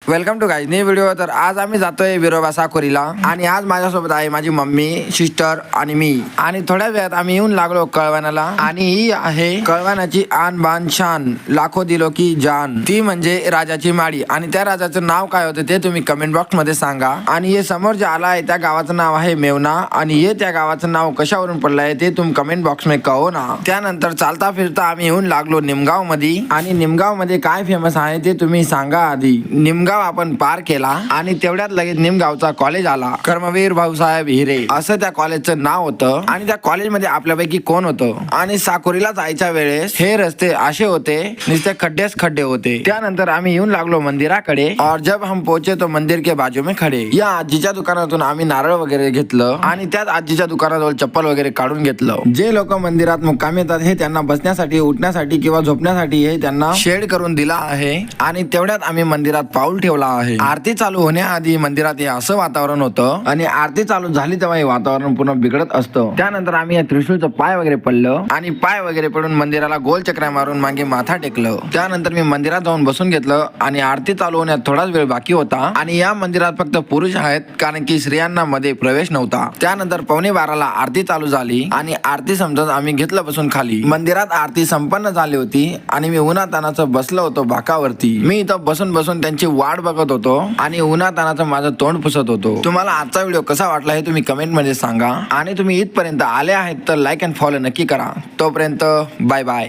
Welcome to guys new video. तर आज आम्ही जातोय विरोबा साकोरीला आणि आज माझ्यासोबत आहे माझी मम्मी, सिस्टर आणि मी। आणि थोड्या वेळात आम्ही येऊन लागलो कळवणाला आणि ही आहे कळवणाची आन बान शान, लाखो दिलो की जान, ती म्हणजे राजाची माळी। आणि त्या राजाचं नाव काय होतं ते तुम्ही कमेंट बॉक्स मध्ये सांगा। आणि हे समोर जे आला आहे त्या गावाचं नाव आहे मेवना आणि हे त्या गावाचं नाव कशावरून पडलं आहे ते तुम्ही कमेंट बॉक्स मध्ये कळवा ना। त्यानंतर चालता फिरता आम्ही येऊन लागलो निमगाव मध्ये आणि निमगाव मध्ये काय फेमस आहे ते तुम्ही सांगा। आधी निमगाव आपण पार केला आणि तेवढ्यात लगेच निमगावचा कॉलेज आला, कर्मवीर भाऊसाहेब हिरे असं त्या कॉलेजचं नाव होतं। आणि त्या कॉलेजमध्ये आपल्यापैकी कोण होतं आणि साकोरीला जायच्या वेळेस हे रस्ते असे होते, नुसते खड्डेच खड्डे होते। त्यानंतर आम्ही येऊन लागलो मंदिराकडे और जब हम पहुंचे तो मंदिर के बाजू में खडे या आजीच्या दुकानातून आम्ही नारळ वगैरे घेतलं आणि त्याच आजीच्या दुकानाजवळ चप्पल वगैरे काढून घेतलं। जे लोक मंदिरात मुक्काम येतात हे त्यांना बसण्यासाठी, उठण्यासाठी किंवा झोपण्यासाठी हे त्यांना शेड करून दिला आहे। आणि तेवढ्यात आम्ही मंदिरात पाऊल ठेवला आहे। आरती चालू होण्याआधी मंदिरात हे असं वातावरण होतं आणि आरती चालू झाली तेव्हा हे वातावरण पूर्ण बिघडत असतं। त्यानंतर आम्ही या त्रिशूळचं पाय वगैरे पडलं आणि पाय वगैरे पडून मंदिराला गोल चक्रा मारून मागे माथा टेकलं। त्यानंतर मी मंदिरात जाऊन बसून घेतलं आणि आरती चालू होण्यात थोडाच वेळ बाकी होता आणि या मंदिरात फक्त पुरुष आहेत कारण की स्त्रियांना मध्ये प्रवेश नव्हता। त्यानंतर 11:15ला आरती चालू झाली आणि आरती समजत आम्ही घेतलं बसून खाली। मंदिरात आरती संपन्न झाली होती आणि मी उन्हातानाचं बसलो होतो बाकावरती। मी इथं बसून बसून त्यांची वाट बघत होतो आणि उन्हातानाचं माझं तोंड पुसत होतो। तुम्हाला आजचा व्हिडिओ कसा वाटला हे तुम्ही कमेंट मध्ये सांगा आणि तुम्ही इथपर्यंत आले आहेत तर लाईक अँड फॉलो नक्की करा। तोपर्यंत बाय बाय।